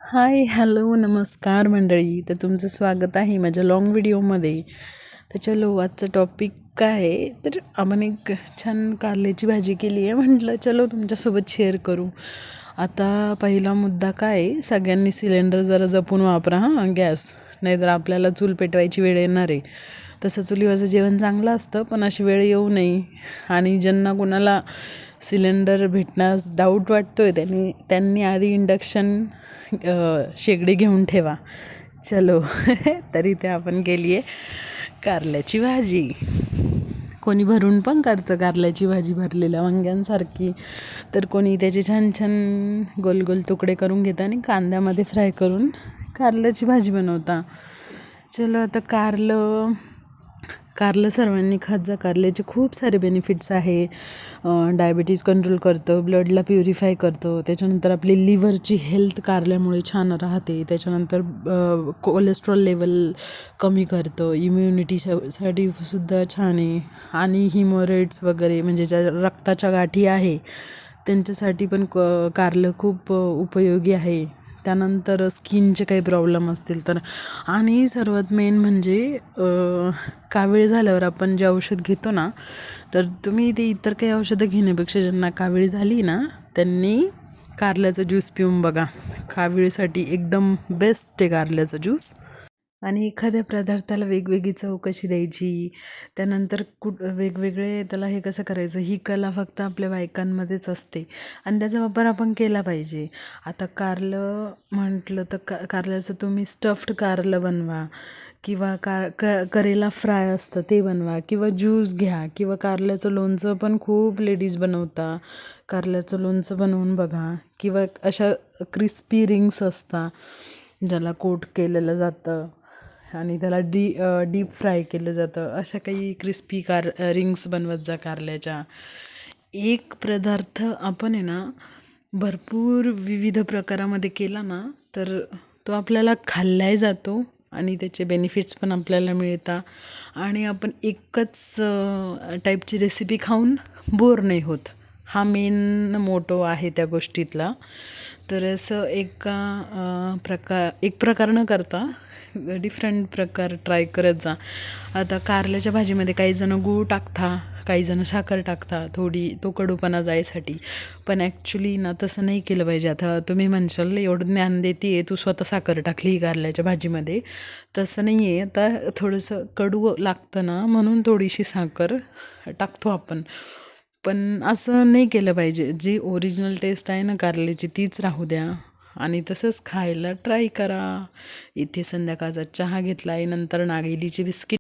Hi hello नमस्कार मंडळी. तर तुमचं स्वागत आहे माझ्या लाँग व्हिडिओमध्ये. तर चलो आजचं टॉपिक काय आहे, तर आपण एक छान कारल्याची भाजी केली आहे. म्हटलं चलो तुमच्यासोबत शेअर करू. आता पहिला मुद्दा काय आहे, सगळ्यांनी सिलेंडर जरा जपून वापरा हां गॅस, नाहीतर आपल्याला चूल पेटवायची वेळ येणार आहे. तसं चुलीवरचं जेवण चांगलं असतं, पण अशी वेळ येऊ नये. आणि ज्यांना कोणाला सिलेंडर भेटण्यास डाऊट वाटतो आहे त्यांनी आधी इंडक्शन शेगडी घेऊन ठेवा. चलो तरी ते आपण केली आहे कारल्याची भाजी. कोणी भरून पण करतं कारल्याची भाजी भरलेल्या वांग्यांसारखी, तर कोणी त्याचे छान छान गोल गोल तुकडे करून घेतं आणि कांद्यामध्ये फ्राय करून कारल्याची भाजी बनवता. चलो आता कारलं कारलं सर्वांनी खात जा. कारल्याचे खूप सारे बेनिफिट्स आहे. डायबिटीज कंट्रोल करतं, ब्लडला प्युरिफाय करतं, त्याच्यानंतर आपली लिव्हरची हेल्थ कारल्यामुळे छान राहते, त्याच्यानंतर कोलेस्ट्रॉल लेवल कमी करतं, इम्युनिटीसाठी सुद्धा छान आहे. आणि हिमोरेड्स वगैरे म्हणजे ज्या रक्ताच्या गाठी आहे त्यांच्यासाठी पण कारलं खूप उपयोगी आहे. त्यानंतर स्किनचे काही प्रॉब्लेम असतील तर. आणि सर्वात मेन म्हणजे कावीळ झाल्यावर आपण जे औषध घेतो ना, तर तुम्ही ते इतर काही औषधं घेण्यापेक्षा ज्यांना कावीळ झाली ना त्यांनी कारल्याचा ज्यूस पिऊन बघा. कावीळसाठी एकदम बेस्ट आहे कारल्याचा ज्यूस. आणि एखाद्या पदार्थाला वेगवेगळी चव कशी द्यायची, त्यानंतर वेगवेगळे त्याला हे कसं करायचं, ही कला फक्त आपल्या बायकांमध्येच असते आणि त्याचा वापर आपण केला पाहिजे. आता कारलं म्हटलं तर कारल्याचं तुम्ही स्टफ्ड कारलं बनवा, किंवा करेला फ्राय असतं ते बनवा, किंवा ज्यूस घ्या, किंवा कारल्याचं लोणचं पण खूप लेडीज बनवता. कारल्याचं लोणचं बनवून बघा. किंवा अशा क्रिस्पी रिंग्स असतात ज्याला कोट केलेलं जातं आणि त्याला डीप फ्राय केलं जातं. अशा काही क्रिस्पी रिंग्स बनवत जा कारल्याच्या. एक पदार्थ आपण आहे ना भरपूर विविध प्रकारामध्ये केला ना, तर तो आपल्याला खाल्लाही जातो आणि त्याचे बेनिफिट्स पण आपल्याला मिळतात. आणि आपण एकच टाईपची रेसिपी खाऊन बोर नाही होत. हा मेन मोटो आहे त्या गोष्टीतला. तर असं एक प्रकार न करता डिफरंट प्रकार ट्राय करत जा. आता कारल्याच्या भाजीमध्ये काही जण गूळ टाकता, काही जण साखर टाकता थोडी, तो कडूपणा जायसाठी. पण ॲक्च्युली ना तसं नाही केलं पाहिजे. आता तुम्ही म्हणशाल एवढं ज्ञान देते तू, स्वतः साखर टाकली कारल्याच्या भाजीमध्ये. तसं नाही आहे. आता थोडंसं कडू लागतं ना म्हणून थोडीशी साखर टाकतो आपण, पण असं नाही केलं पाहिजे. जी ओरिजिनल टेस्ट आहे ना कारल्याची तीच राहू द्या आणि तसंच खायला ट्राय करा. इथे संध्याकाळचा चहा घेतला आहे, नंतर नागेलीची बिस्किट